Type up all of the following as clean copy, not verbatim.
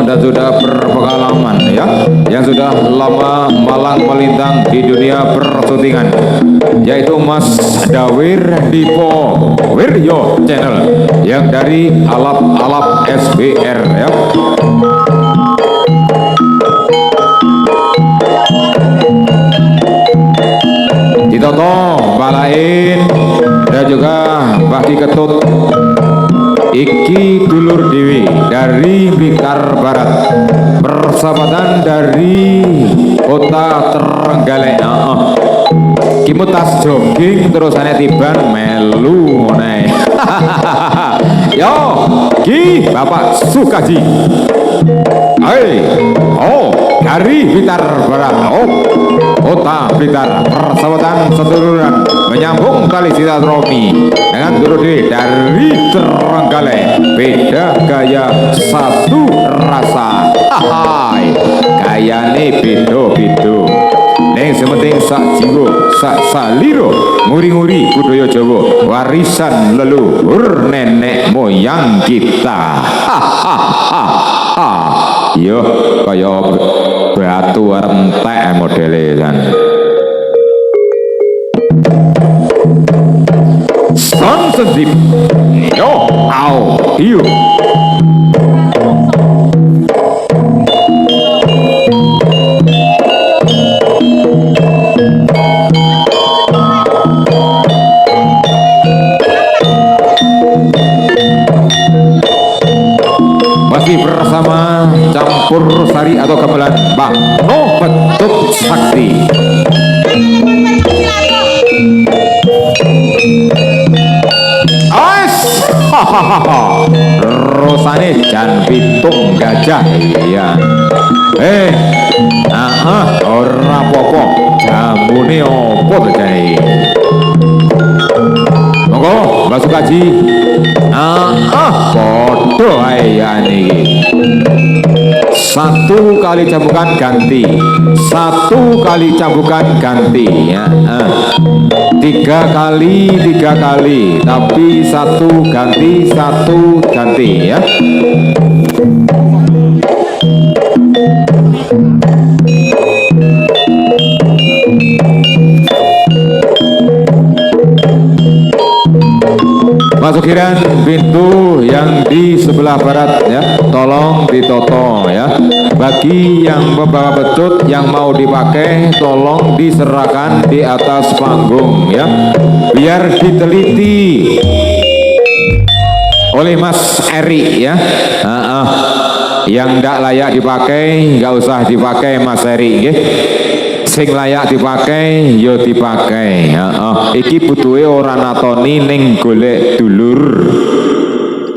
dan sudah berpengalaman ya, yang sudah lama malang melintang di dunia persyutingan, yaitu Mas Dawir Dipo Wiryo Channel yang dari Alap SBR ya. Ditoto Balain dan juga Baki Ketut Iki Dulur Dewi dari Blitar Barat, persahabatan dari kota Trenggalek. Kimutas jogging terus ane tiban melu nih. Yo, Ki Bapak Sukaji. Hei, oh dari Blitar Barat, oh kota Blitar, persahabatan seduluran menyambung tali silaturahmi dengan Dulur Dewi dari Trenggalek. Beda gaya satu rasa, hai gayane bedo-bedo. Neng sementing sak jiwa sak saliro nguri-nguri budaya Jawa warisan leluhur nenek moyang kita. Yo kaya batu rentek modele kan. Sonsensip yo au iyo masih bersama campur sari atau gamelan Bang No Betut Sakti. Rosane jan pitung gajah iya. Ora apa-apa jamune opo to jane. Monggo Mbak Sukaji. Podo ae niki. Satu kali cambukan ganti, satu kali cambukan ganti ya. Tiga kali, tapi satu ganti ya. Masukiran pintu yang di sebelah barat ya, tolong ditoto ya. Bagi yang membawa betut yang mau dipakai, tolong diserahkan di atas panggung ya, biar diteliti oleh Mas Eri ya. Yang tidak layak dipakai nggak usah dipakai Mas Eri ya. Sing layak dipakai yo dipakai. Iki butuhe ora natoni ning golek dulur.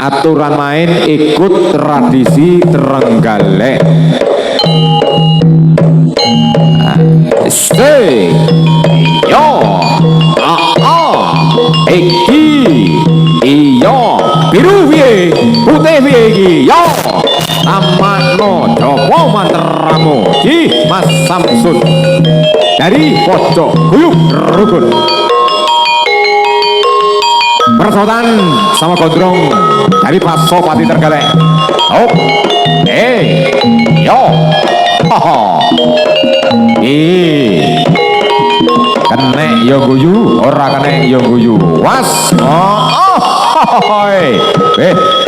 Aturan main ikut tradisi Trenggalek. Stay yo iki iyo biru piye putih piye iki yo tamakno jopo mantramu ki Mas Samsun dari pojok guyub rukun. Persahabatan sama gondrong dari Pasopati Trenggalek. Yo kenek yo guyu ora kenek yo guyu was.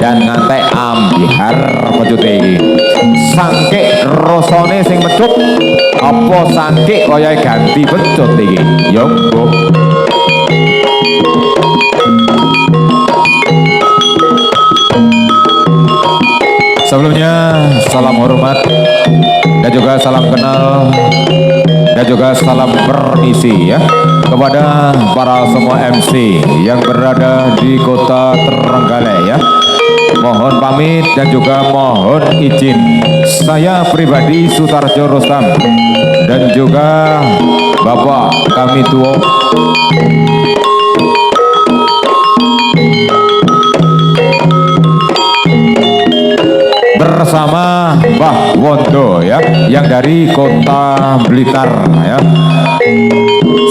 Dan ngantek ambihar pecute iki. Sangkik rasane sing mecut apa sangkik kaya ganti pecut iki? Yo mbok. Sebelumnya salam hormat dan juga salam kenal dan juga salam permisi ya kepada para semua MC yang berada di kota Trenggalek ya. Mohon pamit dan juga mohon izin saya pribadi Sutarjo Rustam dan juga Bapak kami tua bersama Mbah Wondo ya, yang dari Kota Blitar ya.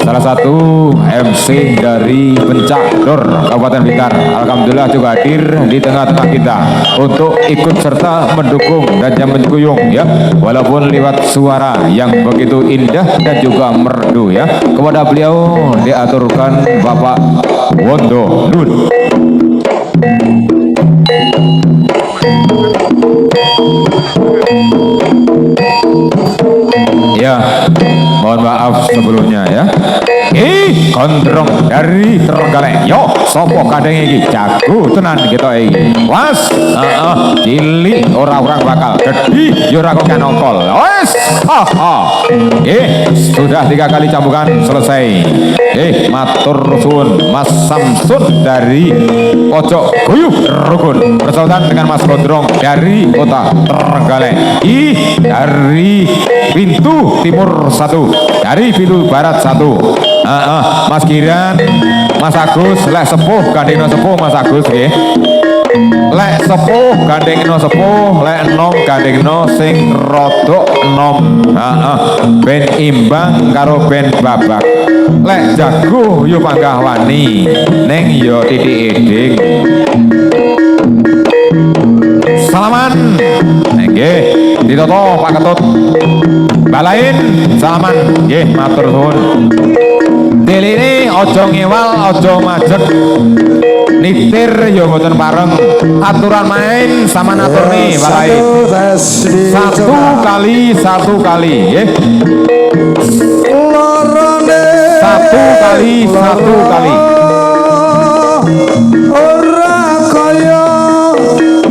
Salah satu MC dari Pencak Dor Kabupaten Blitar. Alhamdulillah juga hadir di tengah-tengah kita untuk ikut serta mendukung dan menyukung ya, walaupun lewat suara yang begitu indah dan juga merdu ya. Kepada beliau diaturkan Bapak Wondo Nun. Ya, mohon maaf sebelumnya ya. Gondrong dari Trenggalek. Yo, sopo kadang iki jago tenan kita iki. Was, cilik ora bakal gede yo ora kok kanokol. Wes, sudah 3 kali cambukan selesai. Matur suwun Mas Samsun dari Pojok Guyuh Rukun bersautan dengan Mas Gondrong dari Kota Trenggalek. Dari pintu timur 1, dari pintu barat 1. Mas Kiran, Mas Agus, lek sepuh gandengno sepuh Mas Agus nggih. Lek sepuh gandengno sepuh, lek enom gandengno sing rodok enom. Ben imbang karo ben babak. Lek jago yo panggah wani, ning yo titik eding. Salaman, nggih, ditoto Pak Ketut. Balain, salaman, nggih, matur suwun. Deline ojo ngewal, ojo majek. Nitir yo mboten pareng. Aturan main sama atur nih, balain. 1 kali, nggih. 1 kali. Ora kaya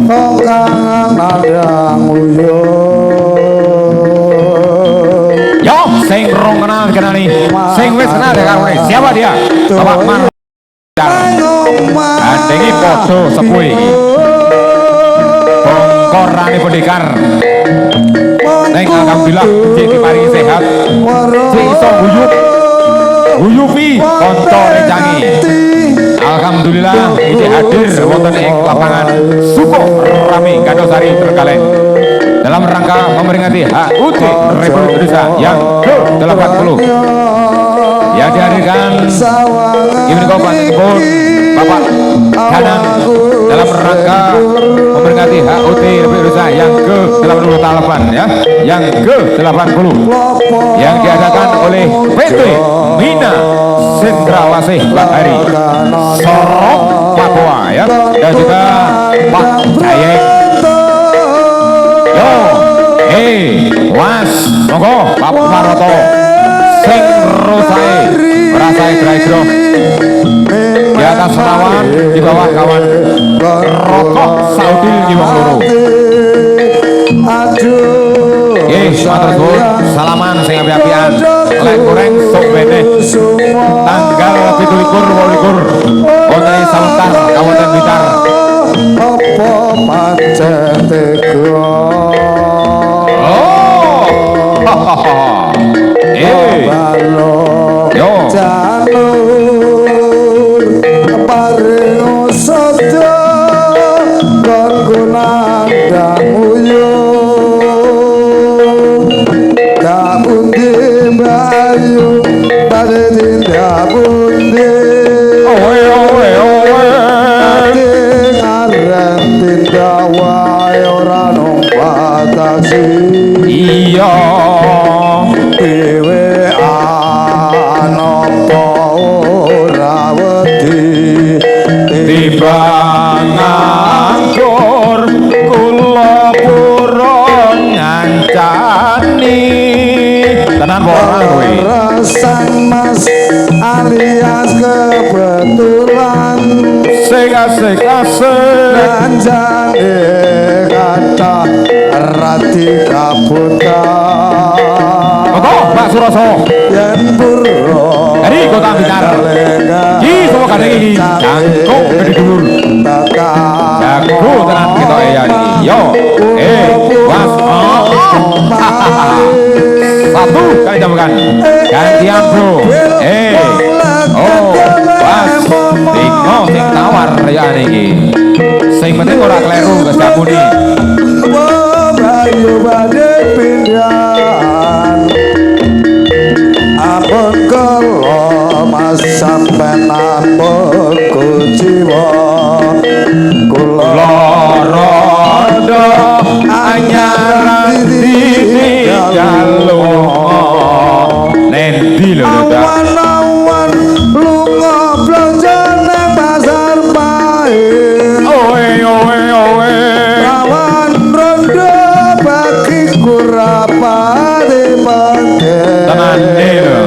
kang nadang Yo, sing rong kenal nih. Sing wis kenal ya karo siapa dia? Bapak Man. Gandengi podo sepuh iki. Bongkorane pendekar. Neng alhamdulillah cek diparingi sehat. Cek iso guyupi kanca recangi. Alhamdulillah iki hadir wonten ing lapangan Suko Rami Gandosari Trenggalek dalam rangka memperingati HUT Republik Indonesia yang ke-80 yang dihadirkan Ibu Kabupaten Bapak Danang dalam rangka memperingati HUT Republik Indonesia yang ke-88 ya, yang ke-80 yang diadakan oleh PT Mina Sendrawasih Bahari Sorong Papua ya, dan juga Pak Jayeng. Yo, was, monggo Pak Maroto sing rosae rasae draidro di atas senawan, di bawah kawan rokok saudil di wong loro. Matur suwun, salaman sing api-apian. Lek goreng sok beneh. Tanggal 17 wonten ing Sawentar Kabupaten Blitar. apa pancen tega. Yo Janur paring sada kanggo nandang uyuh. Dak pundi mbayu pada tindak pundi. Ngaran tindak wae ora numpak taksi. Iya Dewe anopo ora wedi timbang nganggur kula purun ngancani tenan ora kowe Rasan mas alias kebetulan sing asik Lanjane kata rati kabutan Mbak Suroso yen purwa dari Kota Blitar iki semua kadang iki jangkuk gede dulur jago tenan kita ya iki yo was satu kali jambukan gantian bro was tiko sing tawar ya iki sing penting ora kleru wis diampuni Randi Jalunga Nendi lho awan-awan lunga blonjo nang pasar pahit oe awan rondo bagi kurapati penting tenane lho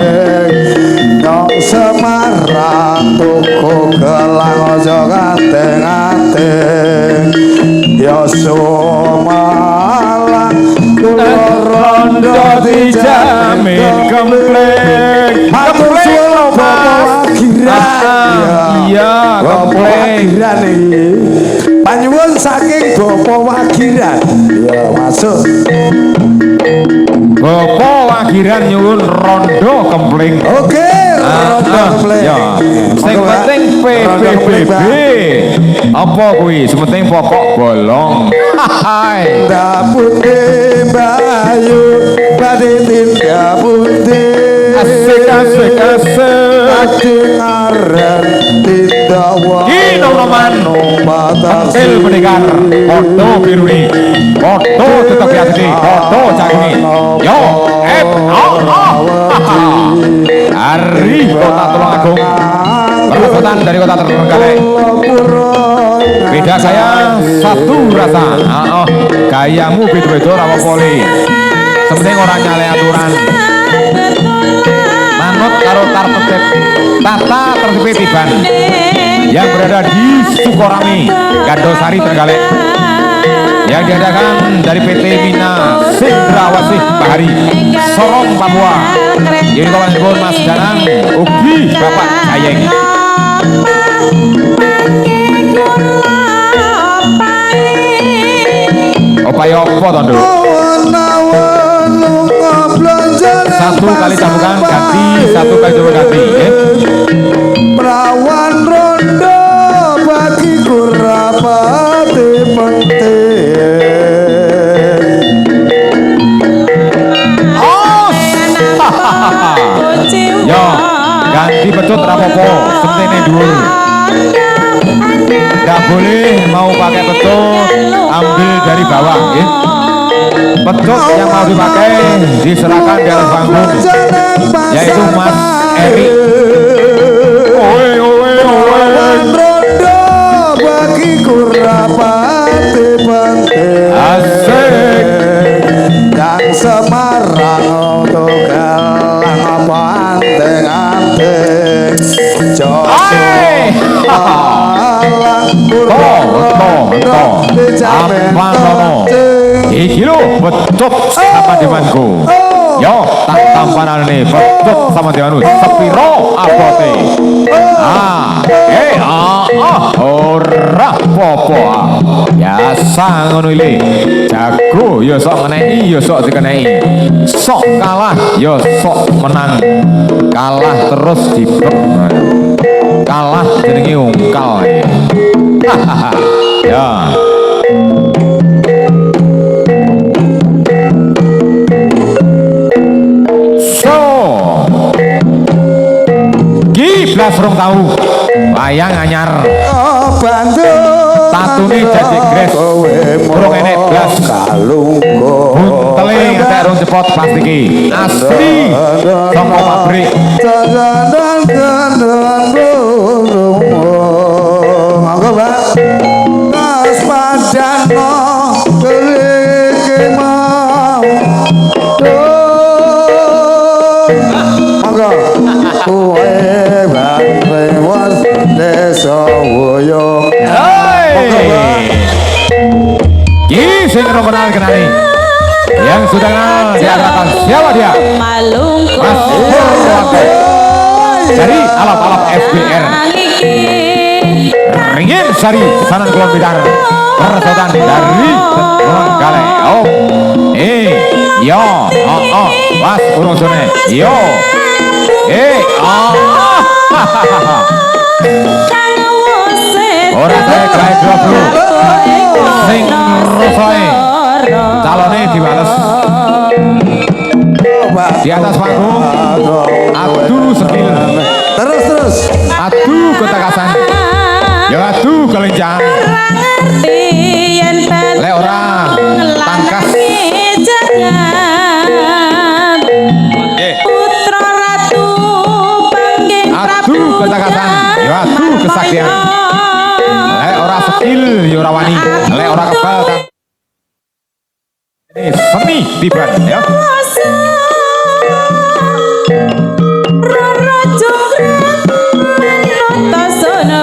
Nyong Semarang tuku gelang aja kating-kating ya Sumalang rondo dijamin kempleng Matur suwun Bapak Wagiran iya Bapak Wagiran iki panyuwun saking Bapak Wagiran ya masuk Bapak Wagiran nyuwun rondo kempling oke rondo kempleng ya sing penting PBBB apa kuwi sementing pokok bolong hai Daputi Bayu badhe tindak pundi asik ati ngaren tindak wae Noman Til mendengar foto biru ini foto tetap di hati foto canggih yo hari kota Tulungagung perebutan dari kota Trenggalek beda saya satu rasa gayamu beda-beda rawa poli sementing orang nyale aturan manut karo tartib tata tertib tiban yang berada di Sukorami, Gandosari, Trenggalek yang diadakan dari PT Mina Sindrawasih Bahari Sorong, Papua yang dikawankan Mas Danang Ugi Bapak Jayeng upaya apa tondo satu kali cambukan ganti satu kali coba ganti Prawan rondo bagi kurapati penting yo ganti pecut rapopo sentene dhuwur nggak boleh mau pakai pecut ambil dari bawah ya. Pecut yang mau dipakai diserahkan di atas panggung yaitu Mas Eri rondo bagi kurapati penting asik yang Semarang untuk galang apa anting-anting apa sono iki lho becut sama dimanku yo tak tampanane becut sama dimanku sepiro abote ora popo biasa ngono iki jago ya sok ngeneki ya sok dikeneki sok kalah ya sok menang kalah terus dibek kalah jenenge ungkal ya so giblas rong tahu wayang anyar tatune jadi gres rong enek blas buntele ngetek rong cepot plastiki asli saka pabrik monggo Pak Mas Padano kelike mau monggo kowe bangre was desa woyo Ki sing kenal kenali yang sudah kenal diarahkan siapa dia Mas Purwanto dari alat-alat SBR Ringin Sari Sanan Kulon Bidar Persotan dari Trenggalek yo Mas urung sone yo ora saya gawe bro sing rosoe calone dibales di atas panggung adu skill terus adu ketakasan ya adu kelenjang lek ora tangkas kecakasan, ya tuh kesaktian. Lek ora skill, ya ora wani. Lek ora kebal kan. Ini seni tiban ya.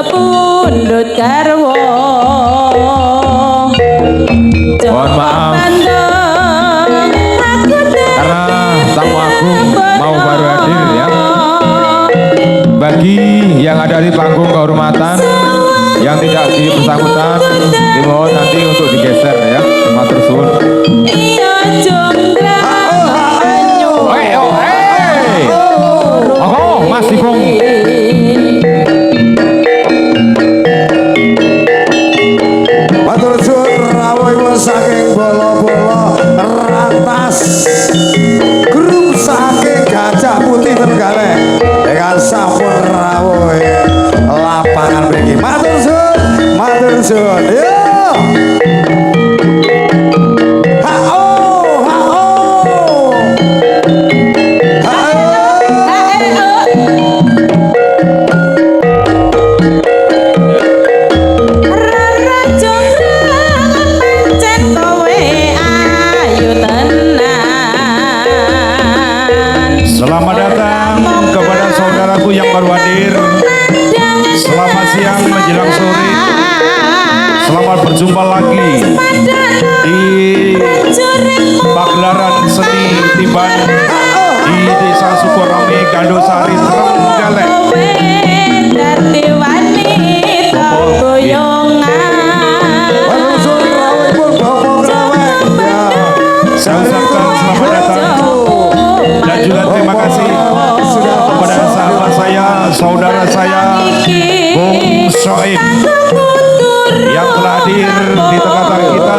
Pundut garwo Mohon maaf karena tamu agung mau baru hadir ya. Bagi yang ada di panggung kehormatan yang tidak di bersangkutan dimohon nanti untuk digeser ya. Matur suwun. Oh, Mas Dipung. Matur suwun rawuh saking bola-bola ratas grup saking Gajah Putih Trenggalek dengan sampun rawuh lapangan mriki. Matur suwun yo. Selamat datang kepada saudaraku yang baru hadir. Selamat siang menjelang sore. Selamat berjumpa lagi di pagelaran seni tiban di Desa Sukorame, Gandosari, Trenggalek. Saya ucapkan selamat datang dan juga terima kasih kepada sahabat saya, saudara saya, Bung Soib yang telah hadir di tengah-tengah kita,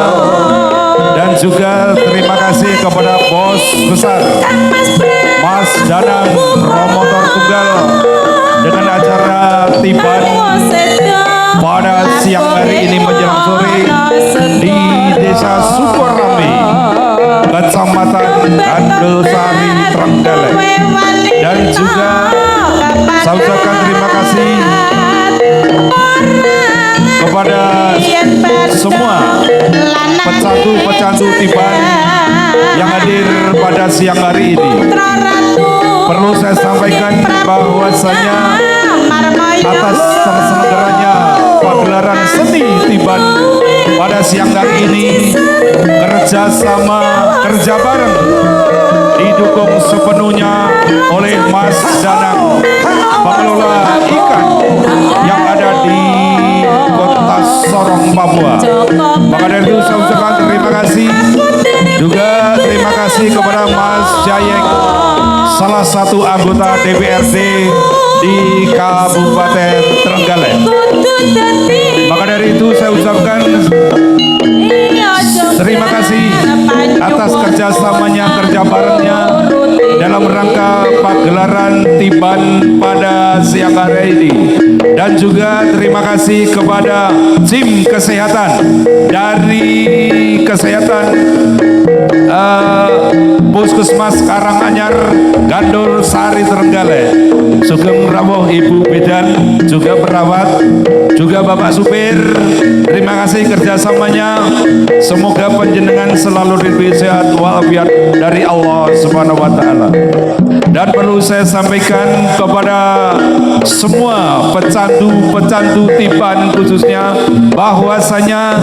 dan juga terima kasih kepada bos besar Mas Danang, promotor tunggal dengan acara tiban pada siang hari ini menjelang sore di Desa Sukorame, Kecamatan Gandosari, Trenggalek. Dan juga saya ucapkan terima kasih kepada semua pecandu-pecandu tiban yang hadir pada siang hari ini. Perlu saya sampaikan bahwasanya atas terselenggaranya pagelaran seni tiban pada siang hari ini, kerja bareng didukung sepenuhnya oleh Mas Danang, pengelola ikan yang ada di Kota Sorong, Papua. Maka dari itu saya ucapkan terima kasih. Juga terima kasih kepada Mas Jayeng, salah satu anggota DPRD di Kabupaten Trenggalek. Maka dari itu saya ucapkan terima kasih atas kerjasamanya, kerja barengnya dalam rangka pagelaran tiban pada siang hari ini. Dan juga terima kasih kepada tim kesehatan dari Puskesmas Karanganyar, Gandosari, Trenggalek. Sugeng rawuh Ibu Bidan, juga perawat, juga Bapak Supir. Terima kasih kerjasamanya. Semoga panjenengan selalu diberi sehat walafiat dari Allah Subhanahu wa Ta'ala. Dan perlu saya sampaikan kepada semua pecandu tiban khususnya bahwasanya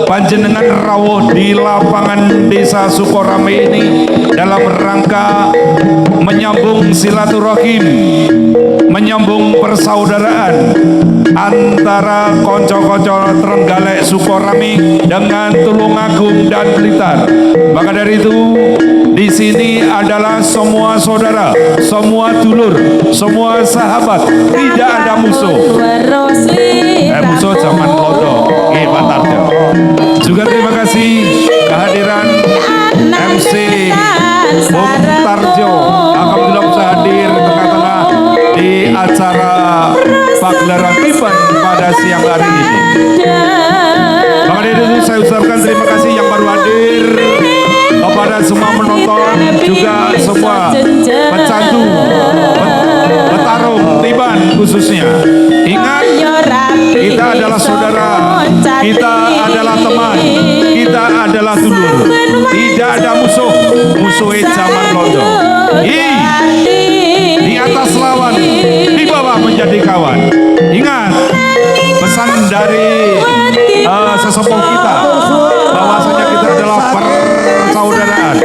panjenengan rawuh di lapangan Desa Sukorame ini dalam rangka menyambung silaturahim, menyambung persaudaraan antara konco-konco Trenggalek Sukorame dengan Tulungagung dan Blitar. Maka dari itu di sini adalah semua saudara, semua dulur, semua sahabat, tidak ada musuh. Musuh zaman lodo, juga terima kasih kehadiran MC Bung Tarjo. Alhamdulillah bisa hadir tengah-tengah di acara pagelaran tiban pada siang hari ini. Maka dari itu saya ucapkan terima kasih yang baru hadir, kepada semua penonton, juga semua pecandu, petarung khususnya. Ingat, kita adalah saudara, kita adalah teman, kita adalah dulur. Tidak ada musuh, musuhnya zaman londo. Di atas lawan, di bawah menjadi kawan. Ingat pesan dari sesepuh kita, bahwasanya kita adalah persaudaraan.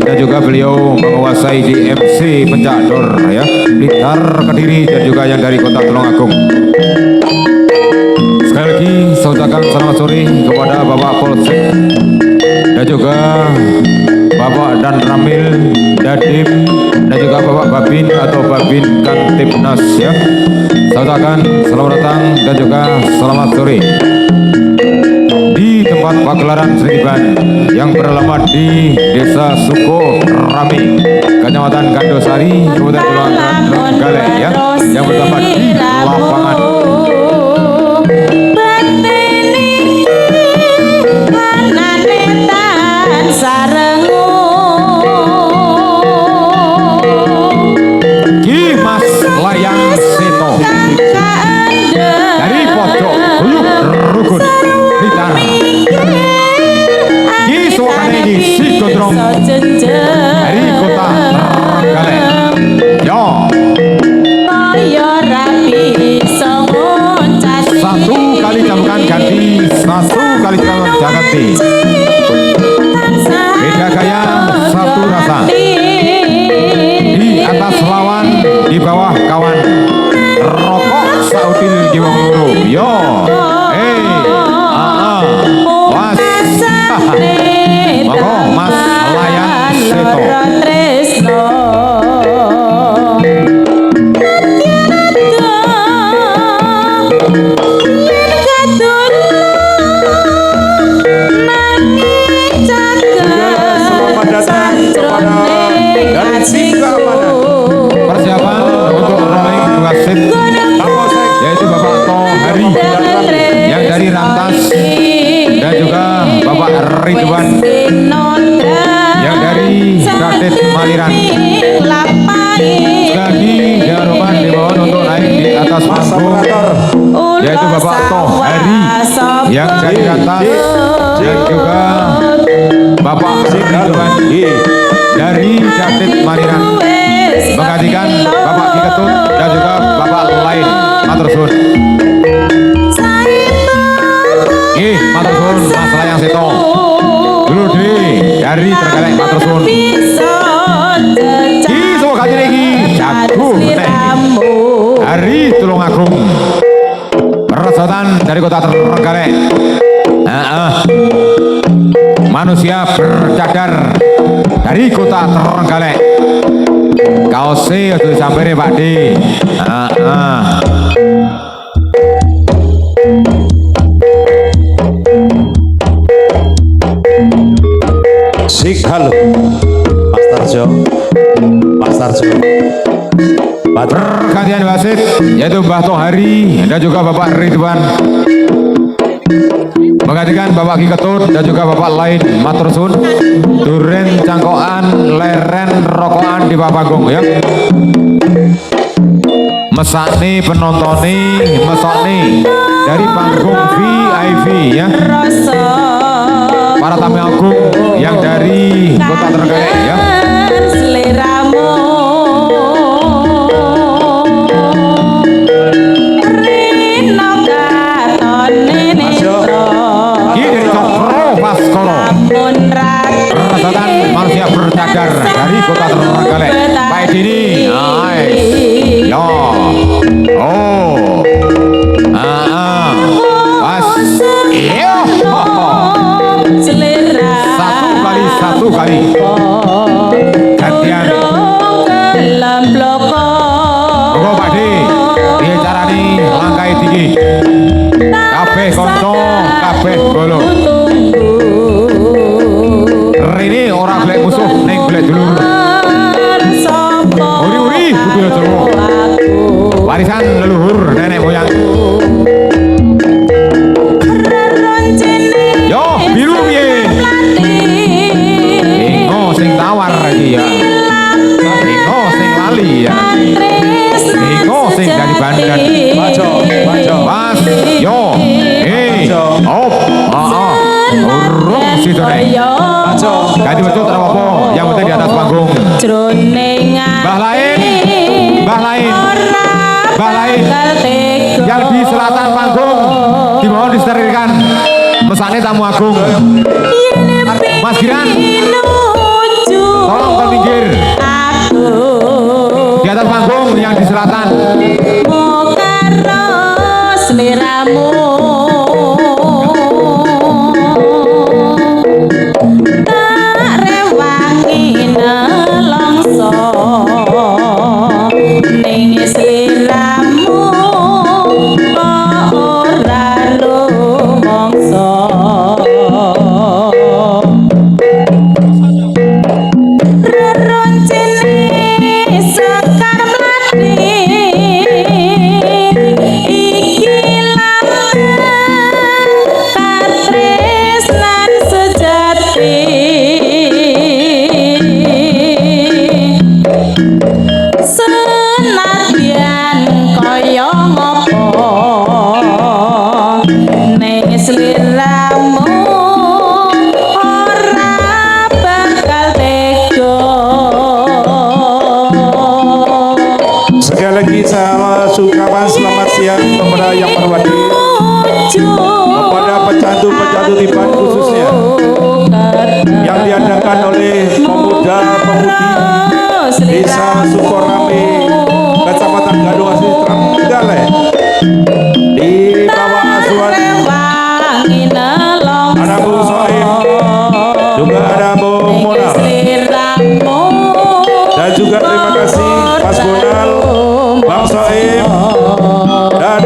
Dan juga beliau menguasai di MC Pencak Dor ya, Blitar, Kediri, dan juga yang dari kota Tulungagung. Sekali lagi saya ucapkan selamat sore kepada Bapak Polsek dan juga Bapak Dan Ramil, Dadim, dan juga Bapak Babin atau Babin Kantipnas ya. Saya ucapkan selamat datang dan juga selamat sore di tempat pagelaran Seniban yang beralamat di Desa Suko Rami, Kecamatan Kandosari, Kabupaten Tulungagung, Galek ya, yang bertempat di lapangan. Ki Mas Layang Seto dari pojok Guyuk Rukun Blitar. Ki Sokanegi Si Gondrong dari kota Galek. Yo. Satu kali jamukan ganti, satu kali jamukan ganti. Beda gaya, satu rasa. Di atas lawan, di bawah kawan. Rokok sautil di wong loro. Yo. Was. Monggo Mas Layang Seto. Persiapan untuk rolling wasit yaitu Bapak Tohari yang dari Rantas dan juga Bapak Ridwan yang dari Dadet Maliran. Sekali diharapkan dimohon untuk naik di atas panggung yaitu Bapak Tohari yang dari Rantas dan juga Bapak Ridwan dari Dadet Maliran menggantikan Bapak Ki Ketut dan juga Bapak lain. Matur suwun. Matur suwun Mas Layang Seto. Dulu dari Trenggalek, matur suwun. Ki semua kaji lagi jago dari Tulungagung. Persoalan dari kota Trenggalek. Manusia bercadar dari kota Trenggalek. Kaose sudah sampai nih Pak Di. Sik halo Mas Tarjo, Mas Tarjo. Pergantian wasit yaitu Mbah Tohari dan juga Bapak Ridwan menggantikan Bapak Ki Ketut dan juga Bapak lain. Matur suwun. Duren cangkokan, leren rokokan di panggung ya. Mesakne penontone, mesakne dari panggung VIP ya. para tamu agung yang dari kota Trenggalek ya. Seleramu Rino katone netra Ki dari Cokro Baskoro Ampun Persatuan Manusia Bercagar dari kota Trenggalek. Baik Dini, nice. Yo, oh, pas, iyo, Selera satu kali, gantian. Kelam bloko Monggo Pak Di, piye carane langkai tinggi. Kabeh konco, kabeh golo. Rene ora golek musuh, ning golek dulur. Uri-uri, budaya Jawa. Warisan leluhur nenek moyang. Yo, biru piye? Ingo sing tawar iki ya. Ingo sing lali ya. Ingo sing dari Bandan. Bajo, bajo. Mas, yo, op, urung situ nek. Bajo. Ganti baju terapa apa? Yang penting di atas panggung. Mbah lain, mbah lain, mbah lain. Yang di selatan panggung dimohon disterilkan. Mesane tamu agung. Mas Giran, tolong kau minggir. Di atas panggung yang di selatan. Seliramu tak rewangi nelongso ning seliramu kok ora rumangsa reroncene sekar mlati katresnan sejati senadyan kaya ngopo ning sliramu ora bakal tega. Sekali lagi saya ucapkan selamat siang kepada yang berwadi, kepada pecandu-pecandu Tiban khususnya yang diadakan oleh pemuda-pemudi Desa Sukorame, Kecamatan Gaduh Asih Trenggalek, di bawah asuhan ada Bung Soim, juga ada Bung Monal, dan juga terima kasih Mas Bonal, Bang Soim, dan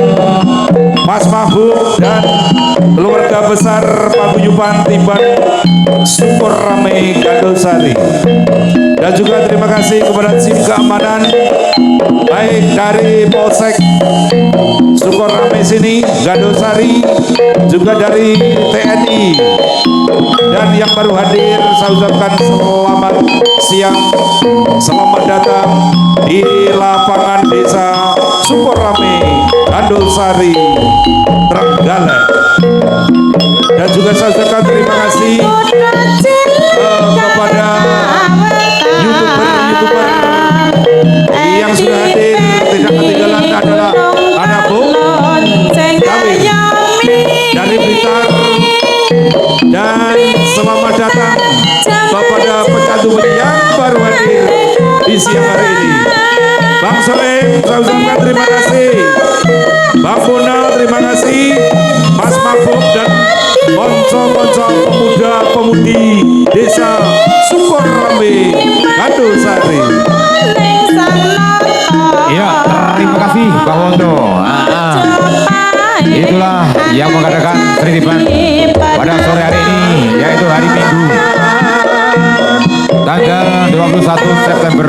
Mas Mahbub dan keluarga besar Paguyuban Tiban Sukorame Gadosari. Dan juga terima kasih kepada tim keamanan baik dari Polsek Sukorame sini, Gadosari, juga dari TNI. Dan yang baru hadir saya ucapkan selamat siang, selamat datang di lapangan Desa Sukorame Gadosari Trenggalek. Dan juga saya ucapkan terima kasih kepada YouTuber yang sudah hadir. Tidak ketinggalan adalah ada Bung Kawin dari Blitar. Dan selamat datang kepada pecandu yang baru hadir di siang hari ini. Bang Soem, saya ucapkan terima kasih. Bang Bonal, terima kasih. Mas Mahbub dan konco-konco pemuda-pemudi Desa Sukorame Gadosari. Iya, terima kasih Pak Wondo. Itulah yang mengadakan Tritiban pada sore hari ini, yaitu hari Minggu tanggal 21 September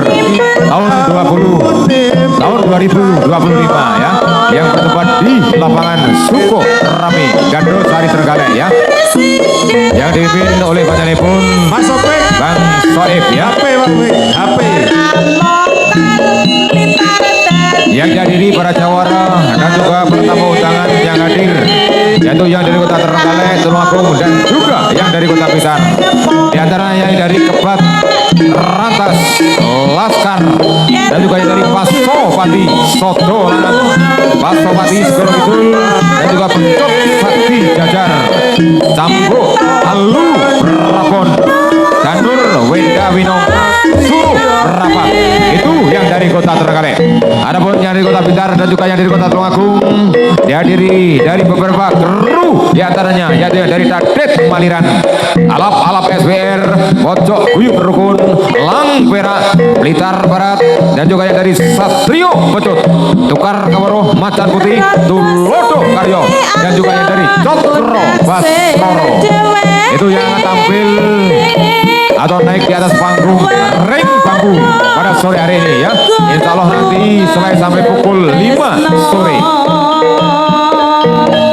tahun 2025 ya, yang bertempat di lapangan Sukorame Gadosari Trenggalek ya, yang dipimpin oleh Pak Telepon Mas Sopek, Bang Soeb ya, HP. yang dihadiri para jawara dan juga para tamu undangan yang hadir yaitu yang dari kota Trenggalek, Tulungagung dan juga yang dari kota Blitar. Di antaranya yang dari Kebat, Rantas, Laskar dan juga yang dari Pasopati, Sodo Lanang, Pasopati Segoro Kidul dan juga Pencot Sakti Jajar, Cambuk, Halu, Prabon, Danur, Wenda Winong, Suruh Rapat. Itu yang dari kota Trenggalek. Adapun yang dari kota Blitar dan juga yang dari kota Tulungagung dihadiri dari beberapa kru, di antaranya yaitu yang dari Tadet Maliran, Alap SBR, Pojok Guyub Rukun, Lang Perak, Blitar Barat dan juga yang dari Satrio Pecut, Tukar Kawaruh Macan Putih, Tulodo Karyo dan juga yang dari Cokro Baskoro. Itu yang akan tampil atau naik di atas panggung ring bambu pada sore hari ini ya. Insya Allah nanti sampai pukul 5 sore.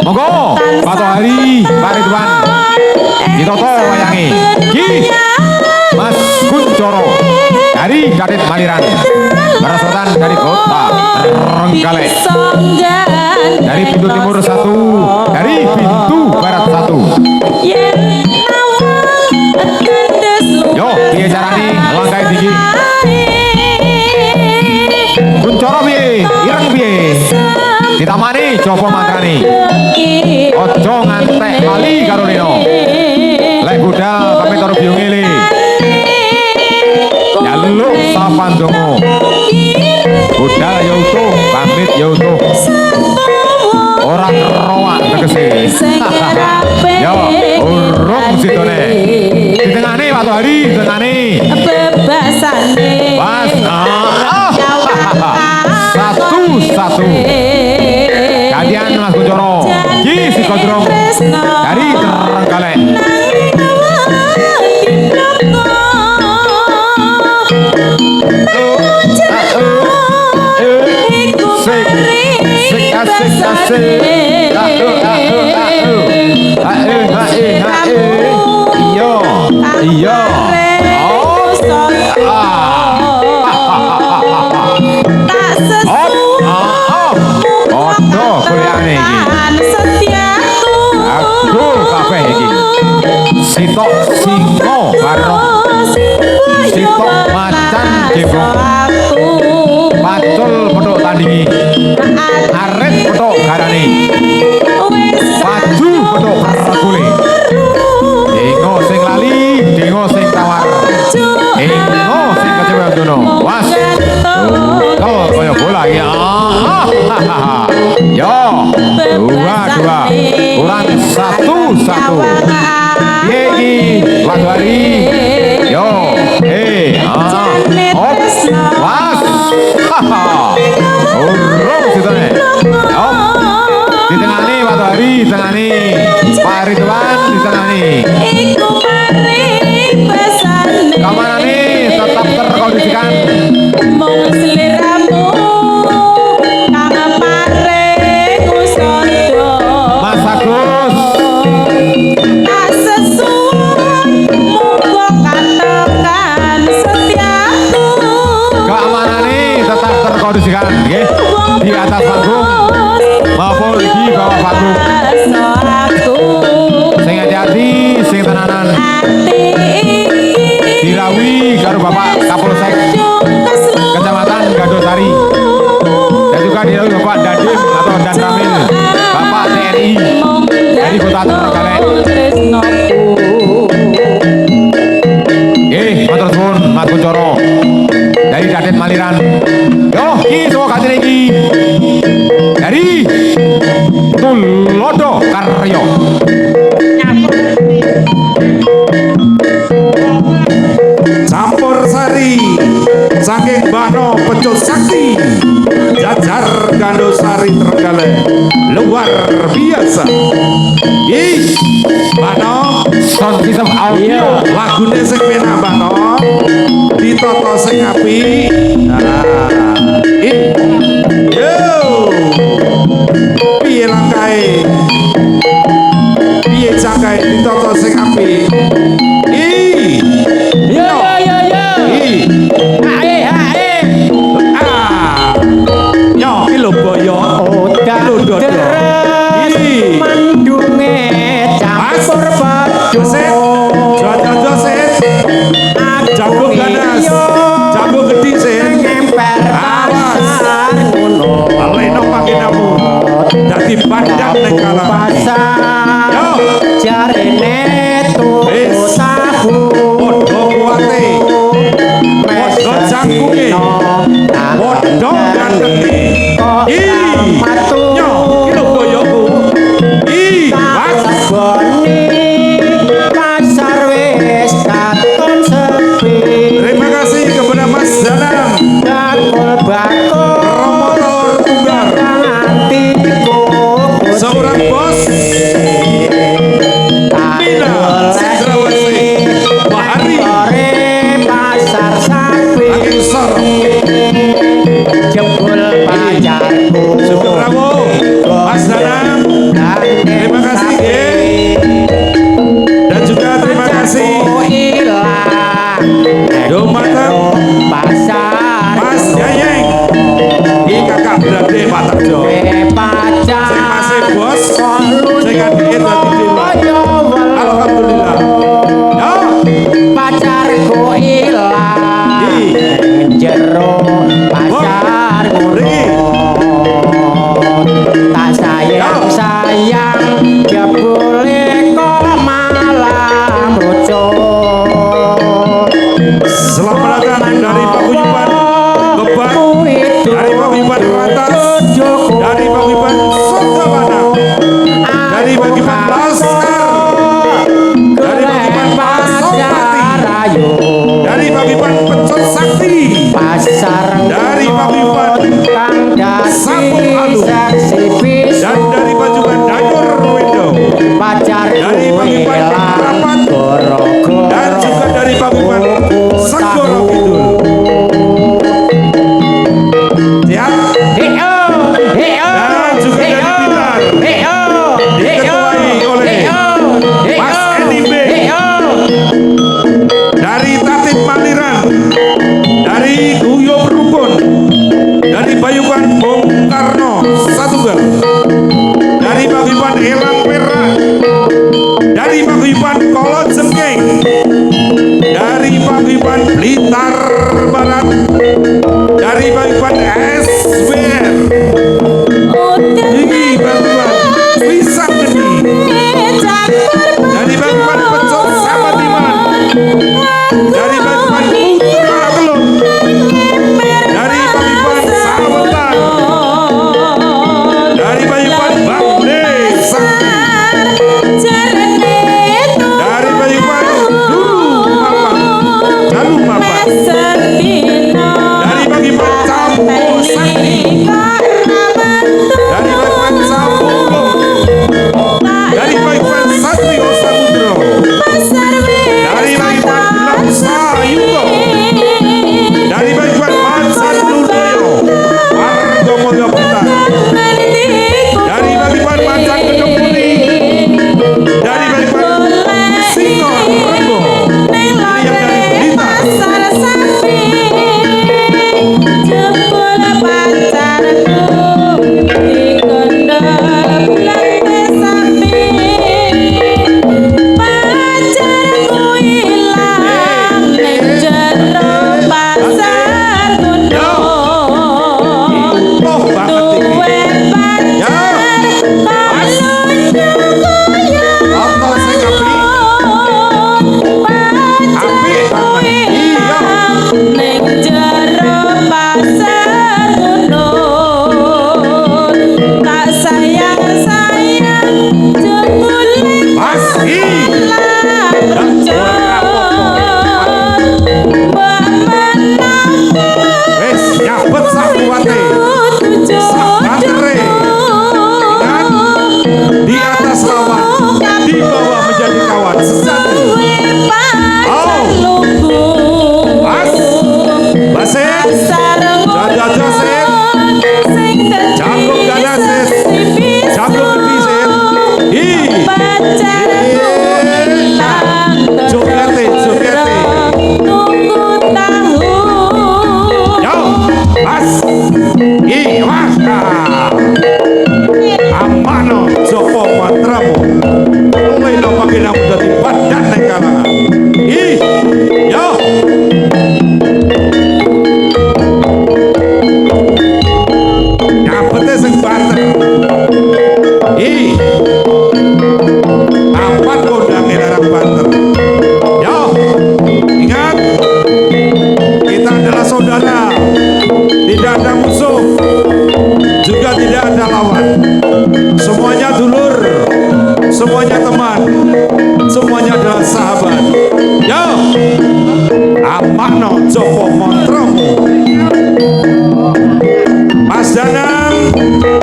Monggo Pak Hari, Pak Ridwan, Ditoto wayangi Ki Mas Kuncoro dari Dadet Maliran, Barasotan dari kota Trenggalek, dari pintu timur 1, dari pintu barat 1. Yo, piye carane langkai tinggi? Kuncoro piye? Ireng piye? Ditamani coba mantrane. Ojo ngantek lali karo Nino. Lek budal pamit karo biung ngele. Jaluk sapan dongo. Budal ya utuh, pamit ya utuh. Orang roak tegese. Yo, urung sidone. Di tengane Pak Hari, di tengane. Bebasane. Pas. Satu. Gantian Mas Kuncoro. Ki si Kodrong dari Trenggalek. Asik. Iya. Odo kuliahane iki. Aku kabeh iki. Sitok singo bareng. Sitok macan jebong. Pacul petuk tandingi. Aret petuk garane. Paju petuk pergule. Dengo sing lali, dengo sing tawar. Dengo sing kecewa dono. Was. Kau koyo bola ya. Yo, 2 kurang 1. Yegi, Pak Hari. Yo, was. Urung situne. Yo. Di tengane Pak Hari, di tengane Pak Ridwan, di tengane. Kamarane tetap terkondisikan. Mung sliramu kang paring usada. Mas Agus. Tak sesuai muga katakan setiaku. Keamanane tetap terkondisikan nggih. Di atas panggung maupun di bawah panggung. Sing hati-hati, sing tenanan. Dirawi karo Bapak Kapolsek Kecamatan Gandosari dan juga dirawi Bapak Dadim atau Dan Ramil, Bapak TNI dari Kota Trenggalek. Matur suwun Mas Kuncoro dari Dadet Maliran. Yo, ki semua katene iki dari Tulodo Karyo. Campur sari saking Bano Pecut Sakti Jajar Gandosari Trenggalek luar biasa. Ih, Bano Sound system audio. lagune sing penak Bano ditoto sing apik. Nah, yo piye langkae, piye cangkae ditoto sing apik. Yo. Yo, iki lho boyo. Odak Lho, deres mandu Terima kasih kepada Mas Danang Romotor Tunggar, seorang bos Mina Cendrawasih Bahari Angin Sorong Sugeng Rawo Mas Danang. Terima kasih dan juga terima kasih Dumateng Mas Yayeng di kakak berade Pak Tarjo sing masih bos sing adike dadi dewa. Alhamdulillah ya Pacarku ilang jero pacarku tak sayang ya boleh kok malam rujuk. selamat datang dari paguyuban Gebang, dari paguyuban Kelantas, dari paguyuban Sogawana, dari paguyuban Laskar, dari paguyuban Pasopati, dari paguyuban Pecot Sakti, dari paguyuban Sampung Alu, dan dari paguyuban Danur Wendo, dari paguyuban Rapat, dan juga dari paguyuban Segoro Kidul. Ya, dan juga dari Blitar diketuai oleh Mas Edi B, dari Tatip Maliran, dari Guyub Rukun, dari Payuban Bung Karno Satunggal, dari Paguyuban Elang Perak, dari Paguyuban Kolo Jengking,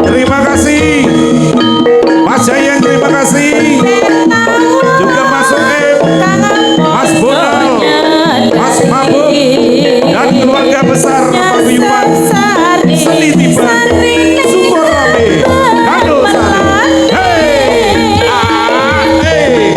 Terima kasih Mas Jayan, terima kasih juga Mas Soeb, Mas Bonal, Mas Mabuk, dan keluarga besar Paguyuban Seni Tiban Syukur Rame Kado Sari. Hey, hey,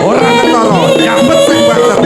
orang ketoro nyambet sing banter.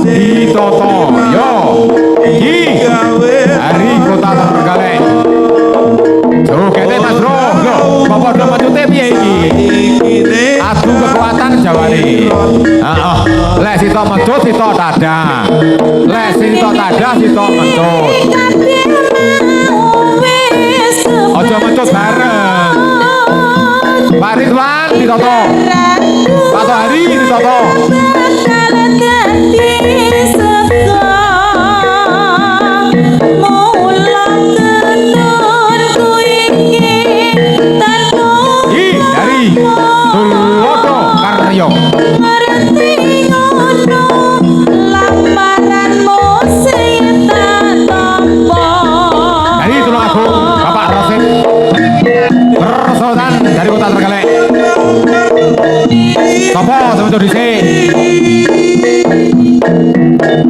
Ditoto yo iki dari kota Terenggalek. Jogete Mas Bro, lho, bapak udah macute piye iki? Adu kekuatan Jawari. Heeh. Lek sitok mecut sitok tada. Lek sitok tada sitok mecut. Aja mecut bareng. Pak Ridwan ditoto. Pak Tohari ditoto. Dari Tulodo Karyo. Dari Tulungagung Bapak Rosid Persodan dari kota Terenggalek. Sopo sebentar dhisik.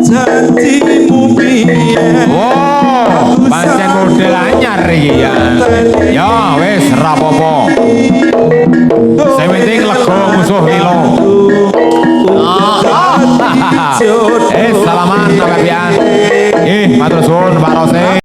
Janjimu piye? Oh, pancen model anyar iki ya. Ya wis rapopo. Sing penting lega musuh lilo. Salaman sampeyan. Matur suwun Pak Rosid.